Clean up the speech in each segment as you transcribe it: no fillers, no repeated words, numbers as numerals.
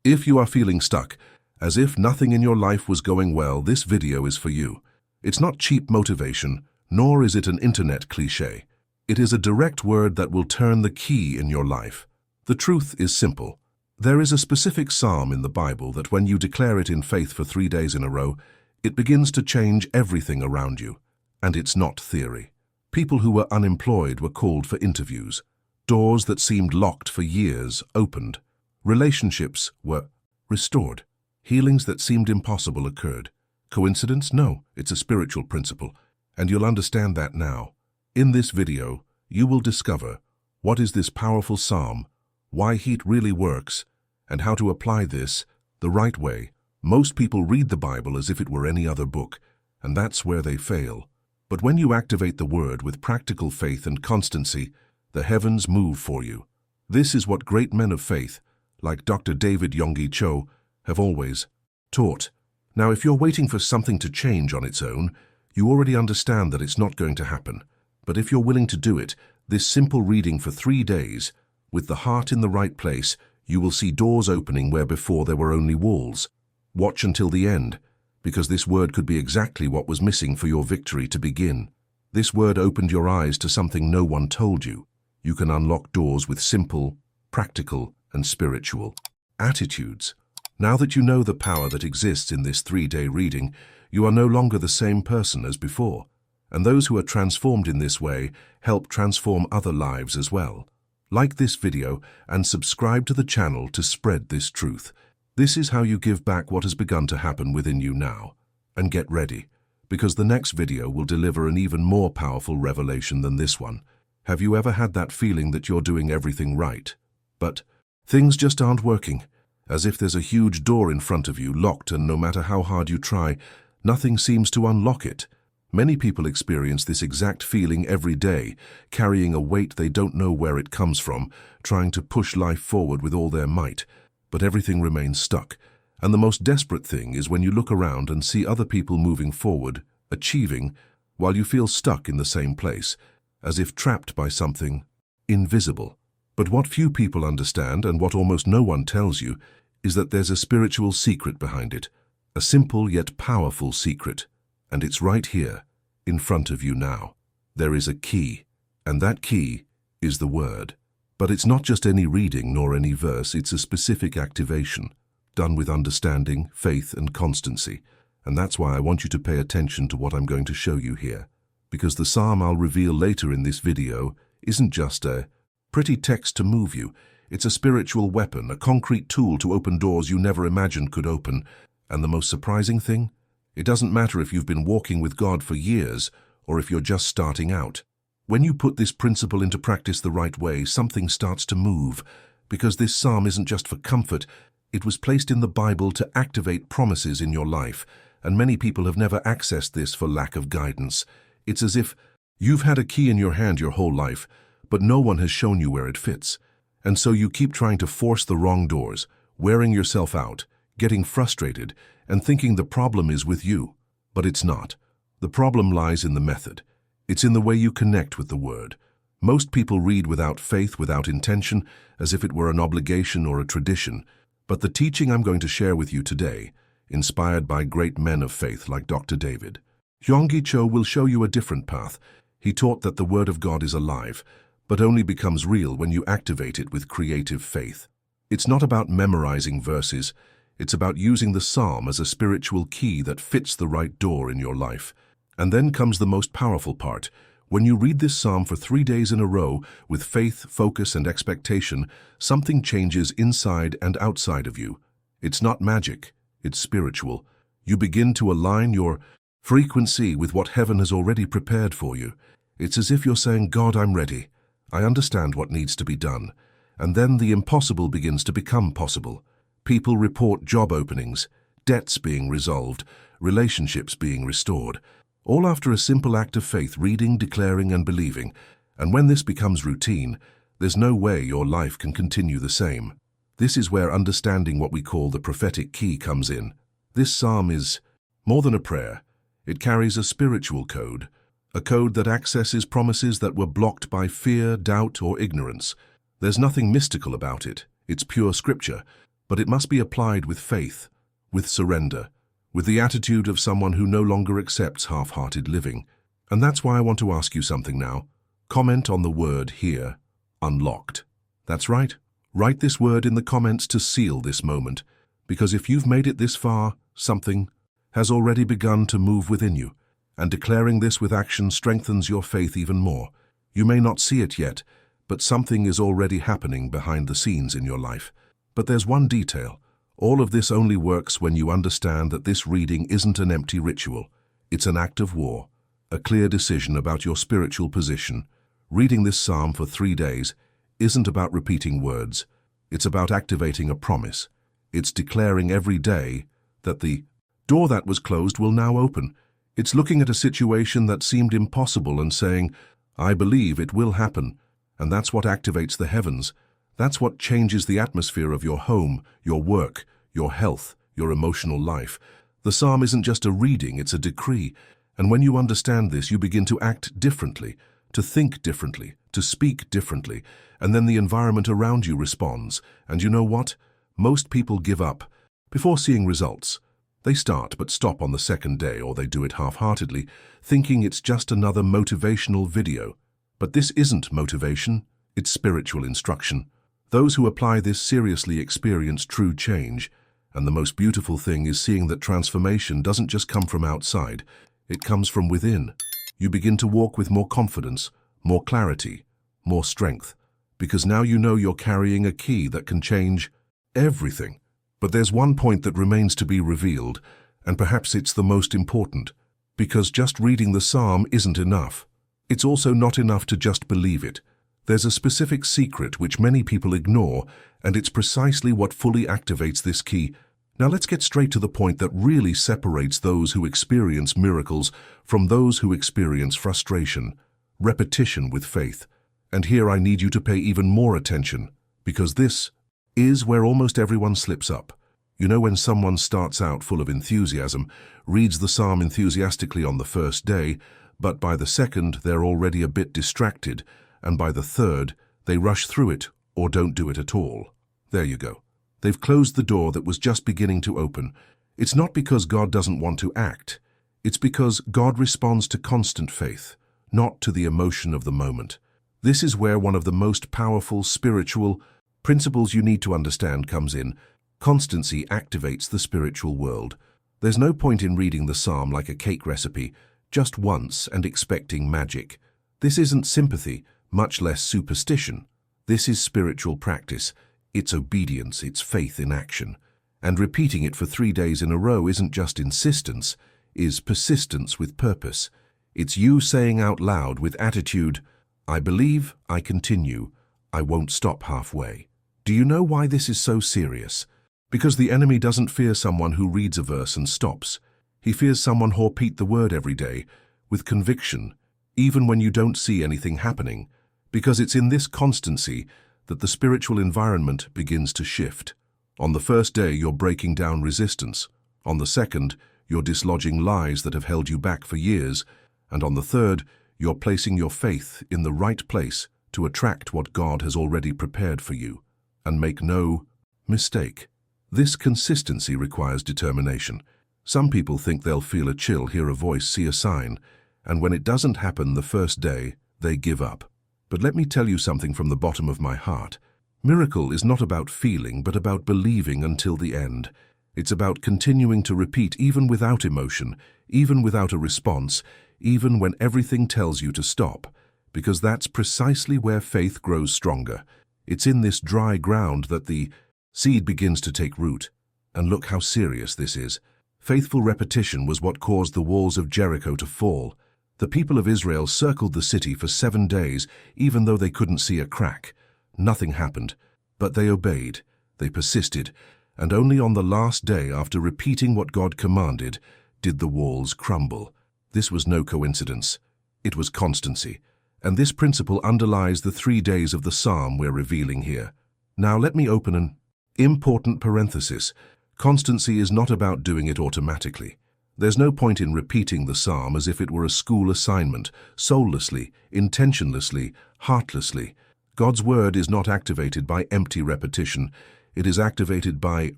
If you are feeling stuck, as if nothing in your life was going well, this video is for you. It's not cheap motivation, nor is it an internet cliché. It is a direct word that will turn the key in your life. The truth is simple. There is a specific psalm in the Bible that when you declare it in faith for 3 days in a row, it begins to change everything around you. And it's not theory. People who were unemployed were called for interviews. Doors that seemed locked for years opened. Relationships were restored. Healings that seemed impossible occurred. Coincidence? No, it's a spiritual principle, and you'll understand that now. In this video, you will discover what is this powerful psalm, why heat really works, and how to apply this the right way. Most people read the Bible as if it were any other book, and that's where they fail. But when you activate the Word with practical faith and constancy, the heavens move for you. This is what great men of faith, like Dr. David Yonggi Cho, have always taught. Now, if you're waiting for something to change on its own, you already understand that it's not going to happen. But if you're willing to do it, this simple reading for 3 days, with the heart in the right place, you will see doors opening where before there were only walls. Watch until the end, because this word could be exactly what was missing for your victory to begin. This word opened your eyes to something no one told you. You can unlock doors with simple, practical, and spiritual attitudes. Now that you know the power that exists in this 3-day reading, you are no longer the same person as before. And those who are transformed in this way help transform other lives as well. Like this video and subscribe to the channel to spread this truth. This is how you give back what has begun to happen within you now. And get ready, because the next video will deliver an even more powerful revelation than this one. Have you ever had that feeling that you're doing everything right, but things just aren't working? As if there's a huge door in front of you, locked, and no matter how hard you try, nothing seems to unlock it. Many people experience this exact feeling every day, carrying a weight they don't know where it comes from, trying to push life forward with all their might, but everything remains stuck. And the most desperate thing is when you look around and see other people moving forward, achieving, while you feel stuck in the same place, as if trapped by something invisible. But what few people understand, and what almost no one tells you, is that there's a spiritual secret behind it, a simple yet powerful secret, and it's right here, in front of you now. There is a key, and that key is the Word. But it's not just any reading nor any verse, it's a specific activation, done with understanding, faith, and constancy. And that's why I want you to pay attention to what I'm going to show you here, because the psalm I'll reveal later in this video isn't just a pretty text to move you. It's a spiritual weapon, a concrete tool to open doors you never imagined could open. And the most surprising thing? It doesn't matter if you've been walking with God for years or if you're just starting out. When you put this principle into practice the right way, something starts to move. Because this psalm isn't just for comfort, it was placed in the Bible to activate promises in your life. And many people have never accessed this for lack of guidance. It's as if you've had a key in your hand your whole life, but no one has shown you where it fits. And so you keep trying to force the wrong doors, wearing yourself out, getting frustrated, and thinking the problem is with you. But it's not. The problem lies in the method. It's in the way you connect with the Word. Most people read without faith, without intention, as if it were an obligation or a tradition. But the teaching I'm going to share with you today, inspired by great men of faith like Dr. David Yonggi Cho, will show you a different path. He taught that the Word of God is alive, but only becomes real when you activate it with creative faith. It's not about memorizing verses. It's about using the psalm as a spiritual key that fits the right door in your life. And then comes the most powerful part. When you read this psalm for 3 days in a row with faith, focus, and expectation, something changes inside and outside of you. It's not magic, it's spiritual. You begin to align your frequency with what heaven has already prepared for you. It's as if you're saying, God, I'm ready. I understand what needs to be done. And then the impossible begins to become possible. People report job openings, debts being resolved, relationships being restored, all after a simple act of faith, reading, declaring, and believing. And when this becomes routine, there's no way your life can continue the same. This is where understanding what we call the prophetic key comes in. This psalm is more than a prayer. It carries a spiritual code, a code that accesses promises that were blocked by fear, doubt, or ignorance. There's nothing mystical about it. It's pure scripture. but it must be applied with faith, with surrender, with the attitude of someone who no longer accepts half-hearted living. And that's why I want to ask you something now. Comment on the word here, unlocked. That's right. Write this word in the comments to seal this moment, because if you've made it this far, something has already begun to move within you, and declaring this with action strengthens your faith even more. You may not see it yet, but something is already happening behind the scenes in your life. But there's one detail. All of this only works when you understand that this reading isn't an empty ritual. It's an act of war, a clear decision about your spiritual position. Reading this psalm for 3 days isn't about repeating words. It's about activating a promise. It's declaring every day that the door that was closed will now open. It's looking at a situation that seemed impossible and saying, I believe it will happen. And that's what activates the heavens. That's what changes the atmosphere of your home, your work, your health, your emotional life. The psalm isn't just a reading, it's a decree. And when you understand this, you begin to act differently, to think differently, to speak differently, and then the environment around you responds. And you know what? Most people give up before seeing results. They start but stop on the second day, or they do it half-heartedly, thinking it's just another motivational video. But this isn't motivation, it's spiritual instruction. Those who apply this seriously experience true change. And the most beautiful thing is seeing that transformation doesn't just come from outside, it comes from within. You begin to walk with more confidence, more clarity, more strength, because now you know you're carrying a key that can change everything. But there's one point that remains to be revealed, and perhaps it's the most important, because just reading the psalm isn't enough. It's also not enough to just believe it. There's a specific secret which many people ignore, and it's precisely what fully activates this key. Now let's get straight to the point that really separates those who experience miracles from those who experience frustration, repetition with faith. And here I need you to pay even more attention, because this is where almost everyone slips up. You know, when someone starts out full of enthusiasm, reads the psalm enthusiastically on the first day, but by the second they're already a bit distracted, and by the third they rush through it or don't do it at all. There you go. They've closed the door that was just beginning to open. It's not because God doesn't want to act. It's because God responds to constant faith, not to the emotion of the moment. This is where one of the most powerful spiritual principles you need to understand comes in. Constancy activates the spiritual world. There's no point in reading the psalm like a cake recipe, just once and expecting magic. This isn't sympathy, much less superstition. This is spiritual practice. It's obedience, it's faith in action. And repeating it for 3 days in a row isn't just insistence, is persistence with purpose. It's you saying out loud with attitude, I believe, I continue, I won't stop halfway. Do you know why this is so serious? Because the enemy doesn't fear someone who reads a verse and stops. He fears someone who repeats the word every day, with conviction, even when you don't see anything happening, because it's in this constancy that the spiritual environment begins to shift. On the first day, you're breaking down resistance. On the second, you're dislodging lies that have held you back for years. And on the third, you're placing your faith in the right place to attract what God has already prepared for you. And make no mistake, this consistency requires determination. Some people think they'll feel a chill, hear a voice, see a sign, and when it doesn't happen the first day, they give up. But let me tell you something from the bottom of my heart. Miracle is not about feeling, but about believing until the end. It's about continuing to repeat even without emotion, even without a response, even when everything tells you to stop, because that's precisely where faith grows stronger. It's in this dry ground that the seed begins to take root. And look how serious this is. Faithful repetition was what caused the walls of Jericho to fall. The people of Israel circled the city for 7 days, even though they couldn't see a crack. Nothing happened, but they obeyed, they persisted, and only on the last day, after repeating what God commanded, did the walls crumble. This was no coincidence. It was constancy. And this principle underlies the 3 days of the psalm we're revealing here. Now let me open an important parenthesis. Constancy is not about doing it automatically. There's no point in repeating the psalm as if it were a school assignment, soullessly, intentionlessly, heartlessly. God's word is not activated by empty repetition. It is activated by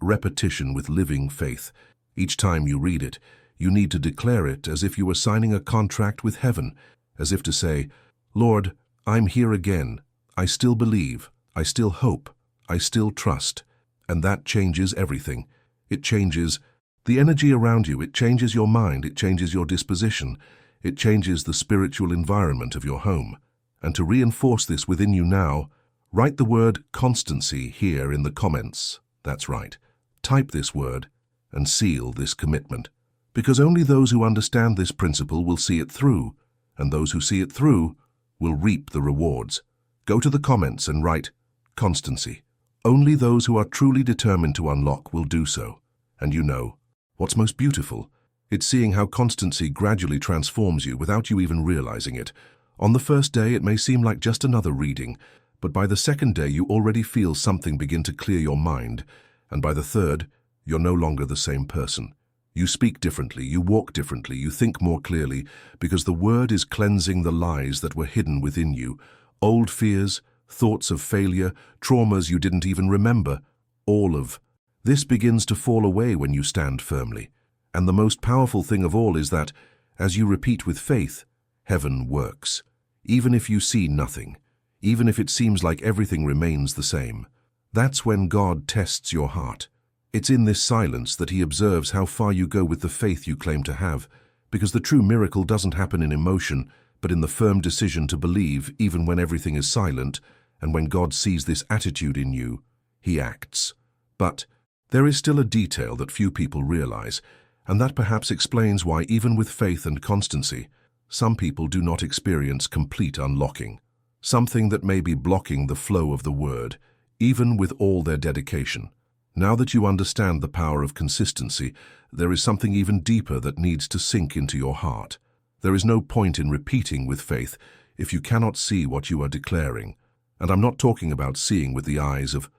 repetition with living faith. Each time you read it, you need to declare it as if you were signing a contract with heaven, as if to say, "Lord, I'm here again. I still believe. I still hope. I still trust." And that changes everything. It changes the energy around you. It changes your mind. It changes your disposition. It changes the spiritual environment of your home. And to reinforce this within you now, write the word constancy here in the comments. That's right. Type this word and seal this commitment. Because only those who understand this principle will see it through, and those who see it through will reap the rewards. Go to the comments and write constancy. Only those who are truly determined to unlock will do so. And you know, what's most beautiful? It's seeing how constancy gradually transforms you without you even realizing it. On the first day, it may seem like just another reading, but by the second day, you already feel something begin to clear your mind, and by the third, you're no longer the same person. You speak differently, you walk differently, you think more clearly, because the word is cleansing the lies that were hidden within you. Old fears, thoughts of failure, traumas you didn't even remember, all of this begins to fall away when you stand firmly. And the most powerful thing of all is that, as you repeat with faith, heaven works. Even if you see nothing, even if it seems like everything remains the same, that's when God tests your heart. It's in this silence that he observes how far you go with the faith you claim to have, because the true miracle doesn't happen in emotion, but in the firm decision to believe even when everything is silent, and when God sees this attitude in you, he acts. But there is still a detail that few people realize, and that perhaps explains why even with faith and constancy, some people do not experience complete unlocking. Something that may be blocking the flow of the word, even with all their dedication. Now that you understand the power of consistency, there is something even deeper that needs to sink into your heart. There is no point in repeating with faith if you cannot see what you are declaring. And I'm not talking about seeing with the eyes of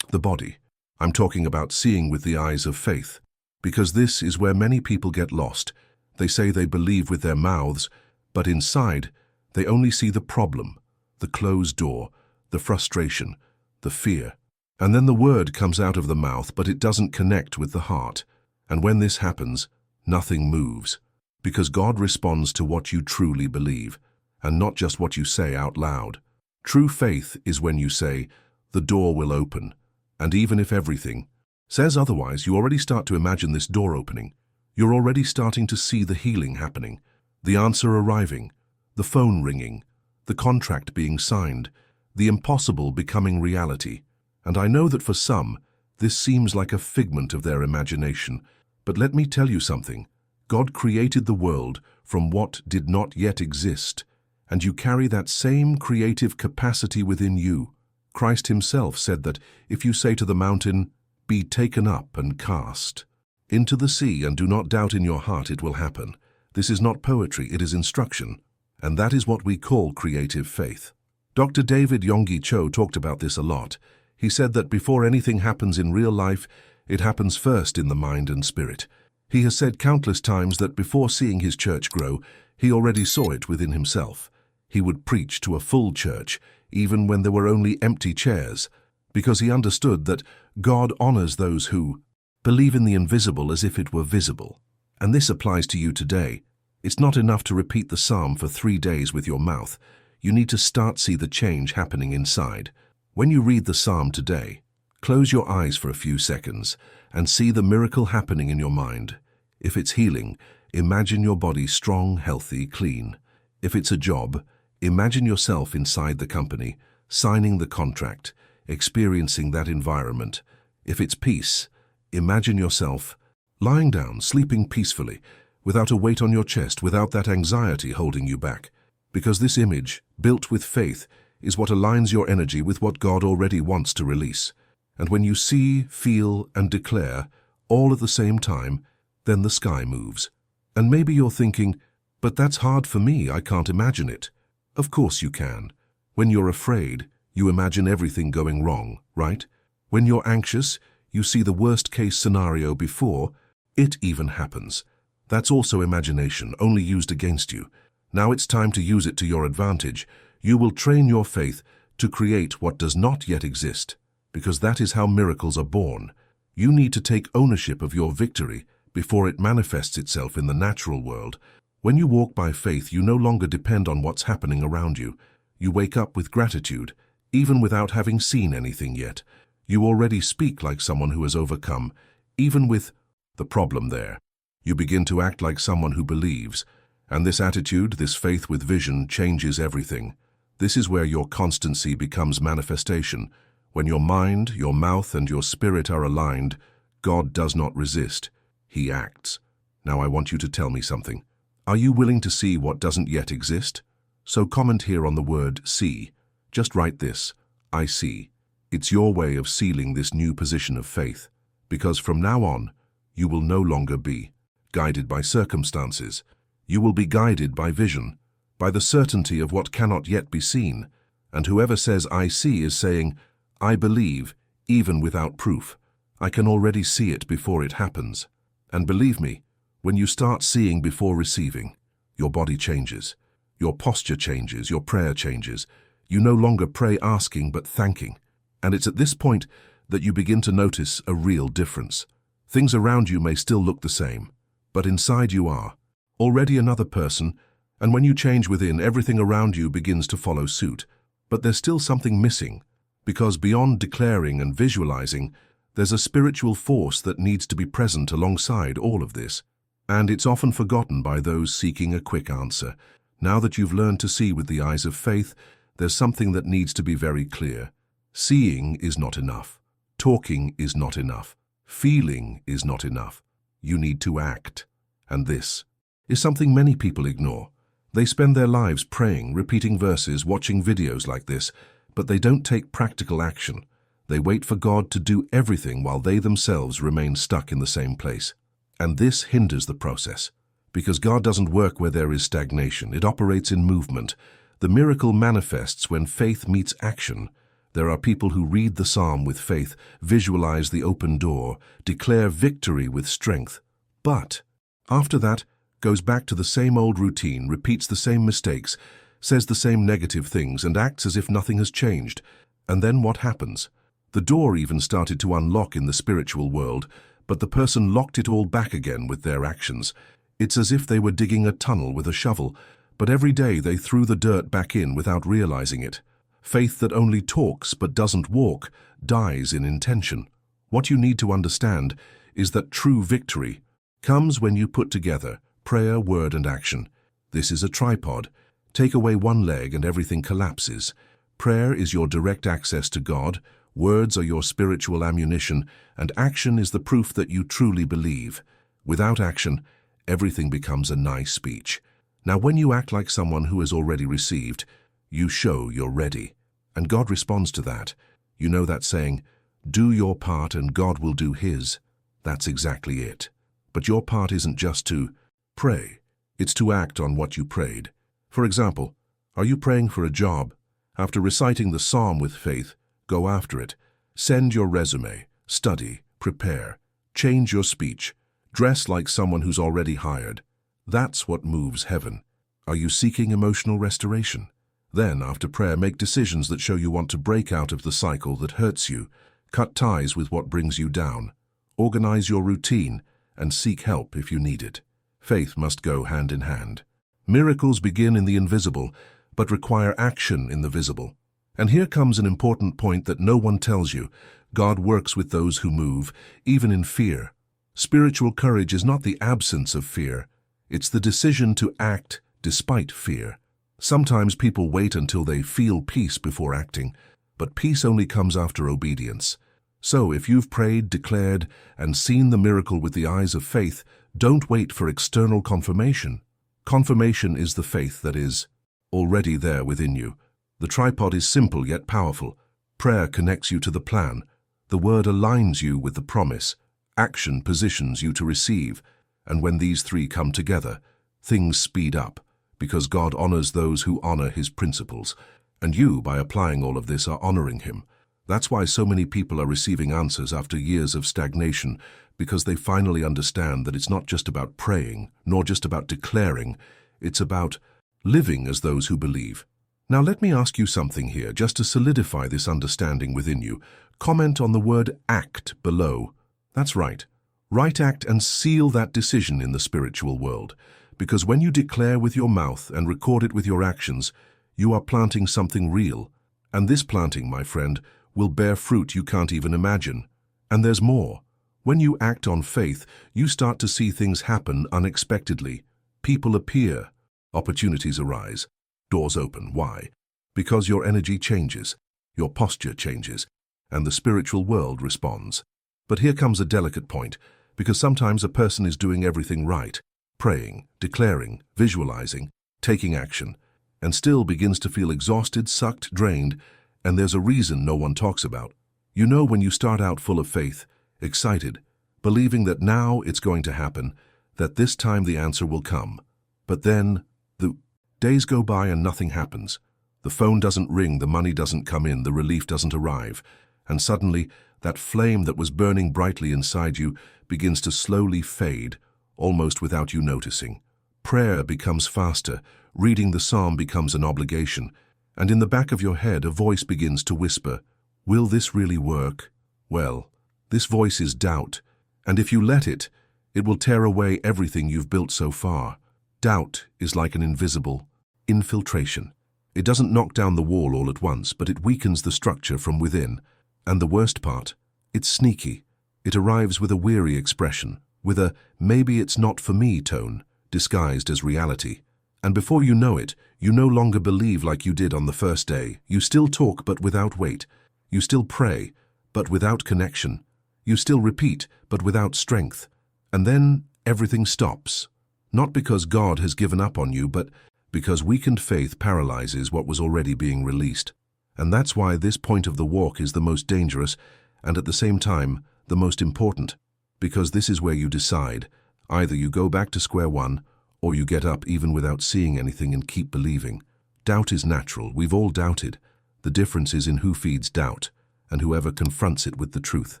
the body. I'm talking about seeing with the eyes of faith. Because this is where many people get lost. They say they believe with their mouths, but inside, they only see the problem, the closed door, the frustration, the fear. And then the word comes out of the mouth, but it doesn't connect with the heart. And when this happens, nothing moves. Because God responds to what you truly believe, and not just what you say out loud. True faith is when you say, the door will open. And even if everything says otherwise, you already start to imagine this door opening. You're already starting to see the healing happening, the answer arriving, the phone ringing, the contract being signed, the impossible becoming reality. And I know that for some, this seems like a figment of their imagination. But let me tell you something. God created the world from what did not yet exist, and you carry that same creative capacity within you. Christ himself said that if you say to the mountain, "Be taken up and cast into the sea," and do not doubt in your heart, it will happen. This is not poetry, it is instruction. And that is what we call creative faith. Dr. David Yonggi Cho talked about this a lot. He said that before anything happens in real life, it happens first in the mind and spirit. He has said countless times that before seeing his church grow, he already saw it within himself. He would preach to a full church, even when there were only empty chairs, because he understood that God honors those who believe in the invisible as if it were visible. And this applies to you today. It's not enough to repeat the psalm for 3 days with your mouth. You need to start see the change happening inside. When you read the psalm today, close your eyes for a few seconds and see the miracle happening in your mind. If it's healing, imagine your body strong, healthy, clean. If it's a job, imagine yourself inside the company, signing the contract, experiencing that environment. If it's peace, imagine yourself lying down, sleeping peacefully, without a weight on your chest, without that anxiety holding you back. Because this image, built with faith, is what aligns your energy with what God already wants to release. And when you see, feel, and declare, all at the same time, then the sky moves. And maybe you're thinking, but that's hard for me, I can't imagine it. Of course you can. When you're afraid, you imagine everything going wrong, right? When you're anxious, you see the worst-case scenario before it even happens. That's also imagination, only used against you. Now it's time to use it to your advantage. You will train your faith to create what does not yet exist. because that is how miracles are born. You need to take ownership of your victory before it manifests itself in the natural world. When you walk by faith, you no longer depend on what's happening around you. You wake up with gratitude, even without having seen anything yet. You already speak like someone who has overcome, even with the problem there. You begin to act like someone who believes, and this attitude, this faith with vision, changes everything. This is where your constancy becomes manifestation. When your mind, your mouth, and your spirit are aligned, God does not resist. He acts. Now I want you to tell me something. Are you willing to see what doesn't yet exist? So comment here on the word see. Just write this, I see. It's your way of sealing this new position of faith, because from now on, you will no longer be guided by circumstances. You will be guided by vision, by the certainty of what cannot yet be seen. And whoever says I see is saying, I believe, even without proof. I can already see it before it happens. And believe me, when you start seeing before receiving, your body changes, your posture changes, your prayer changes. You no longer pray asking but thanking. And it's at this point that you begin to notice a real difference. Things around you may still look the same, but inside you are already another person, and when you change within, everything around you begins to follow suit. But there's still something missing, because beyond declaring and visualizing, there's a spiritual force that needs to be present alongside all of this. And it's often forgotten by those seeking a quick answer. Now that you've learned to see with the eyes of faith, there's something that needs to be very clear. Seeing is not enough. Talking is not enough. Feeling is not enough. You need to act. And this is something many people ignore. They spend their lives praying, repeating verses, watching videos like this, but they don't take practical action. They wait for God to do everything while they themselves remain stuck in the same place. And this hinders the process, because God doesn't work where there is stagnation. It operates in movement. The miracle manifests when faith meets action. There are people who read the psalm with faith, visualize the open door, declare victory with strength. But after that, goes back to the same old routine, repeats the same mistakes, says the same negative things, and acts as if nothing has changed. And then what happens? The door even started to unlock in the spiritual world, but the person locked it all back again with their actions. It's as if they were digging a tunnel with a shovel, but every day they threw the dirt back in without realizing it. Faith that only talks but doesn't walk dies in intention. What you need to understand is that true victory comes when you put together prayer, word, and action. This is a tripod. Take away one leg and everything collapses. Prayer is your direct access to God, words are your spiritual ammunition, and action is the proof that you truly believe. Without action, everything becomes a nice speech. Now, when you act like someone who has already received, you show you're ready. And God responds to that. You know that saying, do your part and God will do his. That's exactly it. But your part isn't just to pray. It's to act on what you prayed. For example, are you praying for a job? After reciting the psalm with faith, go after it. Send your resume, study, prepare, change your speech, dress like someone who's already hired. That's what moves heaven. Are you seeking emotional restoration? Then, after prayer, make decisions that show you want to break out of the cycle that hurts you, cut ties with what brings you down, organize your routine, and seek help if you need it. Faith must go hand in hand. Miracles begin in the invisible, but require action in the visible. And here comes an important point that no one tells you. God works with those who move, even in fear. Spiritual courage is not the absence of fear. It's the decision to act despite fear. Sometimes people wait until they feel peace before acting, but peace only comes after obedience. So if you've prayed, declared, and seen the miracle with the eyes of faith, don't wait for external confirmation. Confirmation is the faith that is already there within you. The tripod is simple yet powerful. Prayer connects you to the plan. The word aligns you with the promise. Action positions you to receive. And when these three come together, things speed up, because God honors those who honor his principles. And you, by applying all of this, are honoring him. That's why so many people are receiving answers after years of stagnation, because they finally understand that it's not just about praying, nor just about declaring. It's about living as those who believe. Now let me ask you something here, just to solidify this understanding within you. Comment on the word act below. That's right. Right act and seal that decision in the spiritual world. Because when you declare with your mouth and record it with your actions, you are planting something real. And this planting, my friend, will bear fruit you can't even imagine. And there's more. When you act on faith, you start to see things happen unexpectedly. People appear. Opportunities arise. Doors open. Why? Because your energy changes, your posture changes, and the spiritual world responds. But here comes a delicate point, because sometimes a person is doing everything right, praying, declaring, visualizing, taking action, and still begins to feel exhausted, sucked, drained, and there's a reason no one talks about. You know, when you start out full of faith, excited, believing that now it's going to happen, that this time the answer will come. But then, the days go by and nothing happens. The phone doesn't ring, the money doesn't come in, the relief doesn't arrive, and suddenly that flame that was burning brightly inside you begins to slowly fade, almost without you noticing. Prayer becomes faster, reading the psalm becomes an obligation, and in the back of your head a voice begins to whisper, "Will this really work?" Well, this voice is doubt, and if you let it, it will tear away everything you've built so far. Doubt is like an invisible infiltration. It doesn't knock down the wall all at once, but it weakens the structure from within. And the worst part, it's sneaky. It arrives with a weary expression, with a "maybe it's not for me" tone, disguised as reality. And before you know it, you no longer believe like you did on the first day. You still talk, but without weight. You still pray, but without connection. You still repeat, but without strength. And then everything stops. Not because God has given up on you, but because weakened faith paralyzes what was already being released. And that's why this point of the walk is the most dangerous and at the same time the most important, because this is where you decide. Either you go back to square one, or you get up even without seeing anything and keep believing. Doubt is natural. We've all doubted. The difference is in who feeds doubt and whoever confronts it with the truth.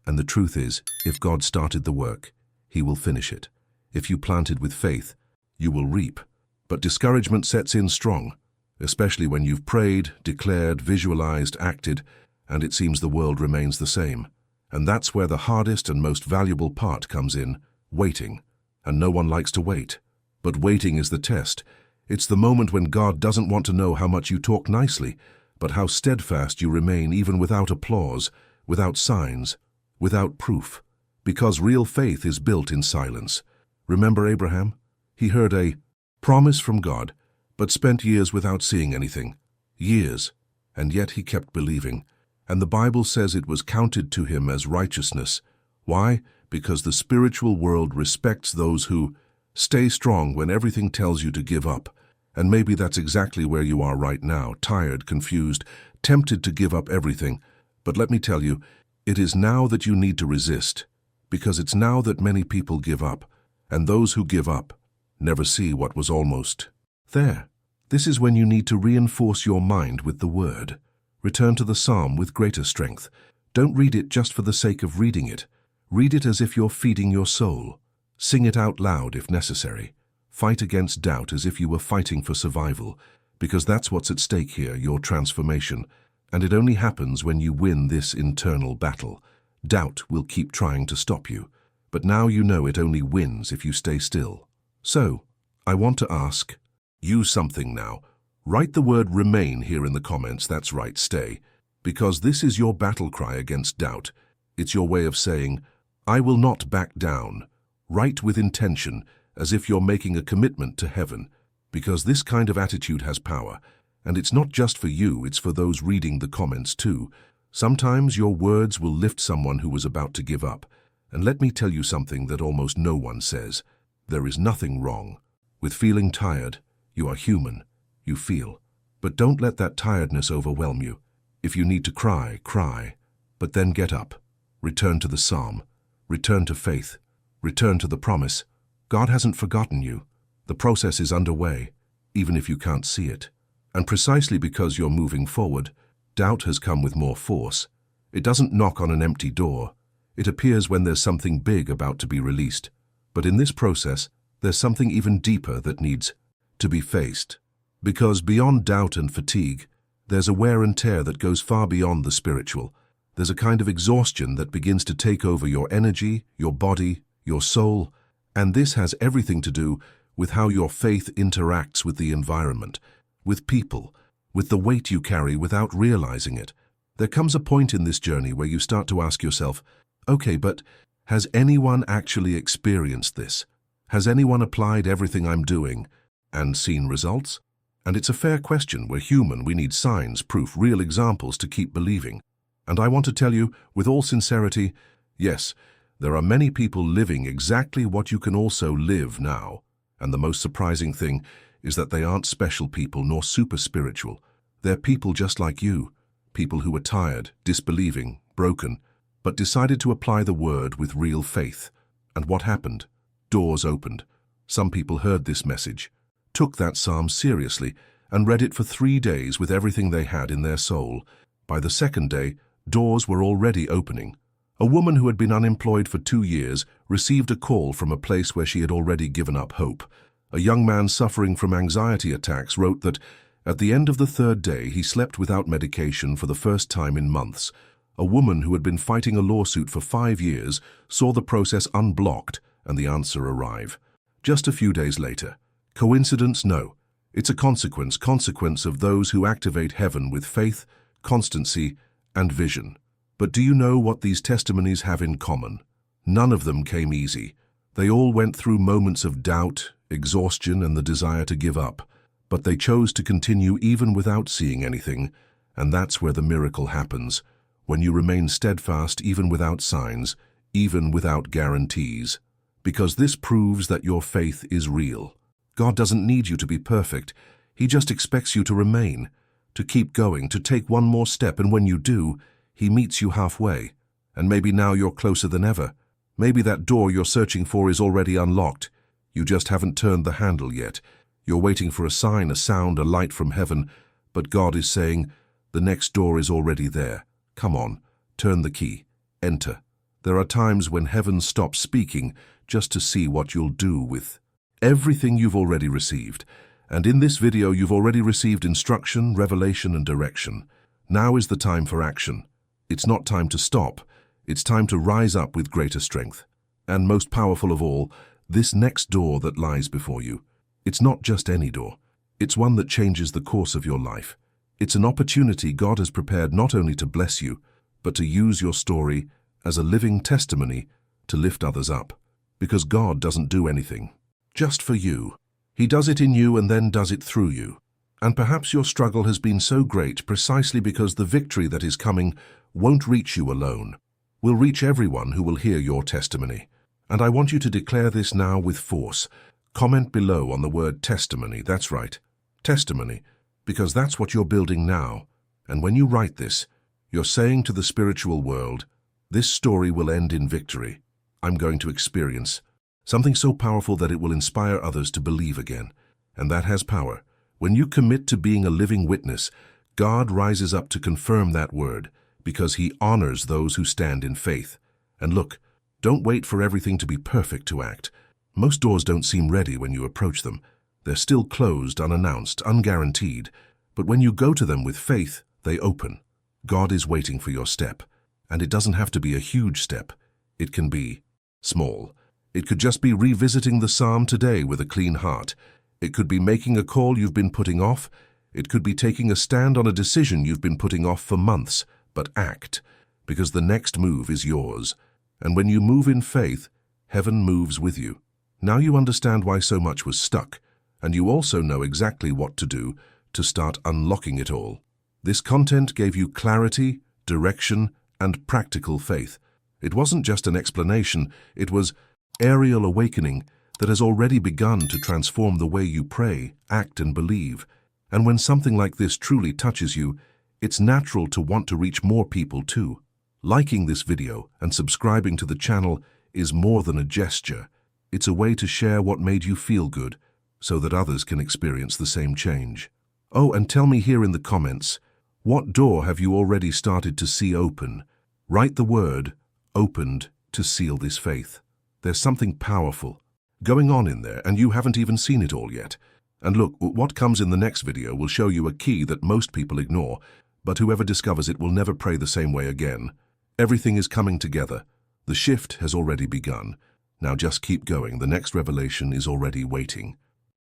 And the truth is, if God started the work, He will finish it. If you planted with faith, you will reap. But discouragement sets in strong, especially when you've prayed, declared, visualized, acted, and it seems the world remains the same. And that's where the hardest and most valuable part comes in, waiting. And no one likes to wait. But waiting is the test. It's the moment when God doesn't want to know how much you talk nicely, but how steadfast you remain even without applause, without signs, without proof. Because real faith is built in silence. Remember Abraham? He heard a promise from God, but spent years without seeing anything. Years. And yet he kept believing. And the Bible says it was counted to him as righteousness. Why? Because the spiritual world respects those who stay strong when everything tells you to give up. And maybe that's exactly where you are right now, tired, confused, tempted to give up everything. But let me tell you, it is now that you need to resist, because it's now that many people give up, and those who give up never see what was almost there. This is when you need to reinforce your mind with the Word. Return to the Psalm with greater strength. Don't read it just for the sake of reading it. Read it as if you're feeding your soul. Sing it out loud if necessary. Fight against doubt as if you were fighting for survival, because that's what's at stake here, your transformation. And it only happens when you win this internal battle. Doubt will keep trying to stop you, but now you know it only wins if you stay still. So, I want to ask you something now. Write the word remain here in the comments. That's right, stay. Because this is your battle cry against doubt. It's your way of saying, I will not back down. Write with intention, as if you're making a commitment to heaven. Because this kind of attitude has power. And it's not just for you, it's for those reading the comments too. Sometimes your words will lift someone who was about to give up. And let me tell you something that almost no one says. There is nothing wrong with feeling tired. You are human. You feel. But don't let that tiredness overwhelm you. If you need to cry, cry. But then get up. Return to the Psalm. Return to faith. Return to the promise. God hasn't forgotten you. The process is underway, even if you can't see it. And precisely because you're moving forward, doubt has come with more force. It doesn't knock on an empty door. It appears when there's something big about to be released. But in this process, there's something even deeper that needs to be faced. Because beyond doubt and fatigue, there's a wear and tear that goes far beyond the spiritual. There's a kind of exhaustion that begins to take over your energy, your body, your soul, and this has everything to do with how your faith interacts with the environment, with people, with the weight you carry without realizing it. There comes a point in this journey where you start to ask yourself, okay, but has anyone actually experienced this? Has anyone applied everything I'm doing and seen results? And it's a fair question. We're human. We need signs, proof, real examples to keep believing. And I want to tell you, with all sincerity, yes, there are many people living exactly what you can also live now. And the most surprising thing is that they aren't special people nor super spiritual. They're people just like you, people who were tired, disbelieving, broken, but decided to apply the word with real faith. And what happened? Doors opened. Some people heard this message, took that psalm seriously, and read it for 3 days with everything they had in their soul. By the second day, doors were already opening. A woman who had been unemployed for 2 years received a call from a place where she had already given up hope. A young man suffering from anxiety attacks wrote that at the end of the 3rd day he slept without medication for the first time in months. A woman who had been fighting a lawsuit for 5 years saw the process unblocked and the answer arrive. Just a few days later. Coincidence? No. It's a consequence of those who activate heaven with faith, constancy, and vision. But do you know what these testimonies have in common? None of them came easy. They all went through moments of doubt, exhaustion, and the desire to give up. But they chose to continue even without seeing anything, and that's where the miracle happens, when you remain steadfast even without signs, even without guarantees. Because this proves that your faith is real. God doesn't need you to be perfect. He just expects you to remain, to keep going, to take one more step, and when you do, He meets you halfway. And maybe now you're closer than ever. Maybe that door you're searching for is already unlocked. You just haven't turned the handle yet. You're waiting for a sign, a sound, a light from heaven, but God is saying, the next door is already there. Come on, turn the key, enter. There are times when heaven stops speaking just to see what you'll do with everything you've already received. And in this video, you've already received instruction, revelation, and direction. Now is the time for action. It's not time to stop. It's time to rise up with greater strength. And most powerful of all, this next door that lies before you. It's not just any door. It's one that changes the course of your life. It's an opportunity God has prepared not only to bless you, but to use your story as a living testimony to lift others up. Because God doesn't do anything just for you. He does it in you and then does it through you. And perhaps your struggle has been so great precisely because the victory that is coming won't reach you alone. Will reach everyone who will hear your testimony. And I want you to declare this now with force. Comment below on the word testimony. That's right, testimony, because that's what you're building now. And when you write this, you're saying to the spiritual world, this story will end in victory. I'm going to experience something so powerful that it will inspire others to believe again. And that has power. When you commit to being a living witness, God rises up to confirm that word, because He honors those who stand in faith. And look, don't wait for everything to be perfect to act. Most doors don't seem ready when you approach them. They're still closed, unannounced, unguaranteed. But when you go to them with faith, they open. God is waiting for your step. And it doesn't have to be a huge step. It can be small. It could just be revisiting the psalm today with a clean heart. It could be making a call you've been putting off. It could be taking a stand on a decision you've been putting off for months. But act, because the next move is yours. And when you move in faith, heaven moves with you. Now you understand why so much was stuck, and you also know exactly what to do to start unlocking it all. This content gave you clarity, direction, and practical faith. It wasn't just an explanation, it was aerial awakening that has already begun to transform the way you pray, act, and believe. And when something like this truly touches you, it's natural to want to reach more people too. Liking this video and subscribing to the channel is more than a gesture. It's a way to share what made you feel good so that others can experience the same change. Oh, and tell me here in the comments, what door have you already started to see open? Write the word opened to seal this faith. There's something powerful going on in there, and you haven't even seen it all yet. And look, what comes in the next video will show you a key that most people ignore, but whoever discovers it will never pray the same way again. Everything is coming together. The shift has already begun. Now just keep going. The next revelation is already waiting.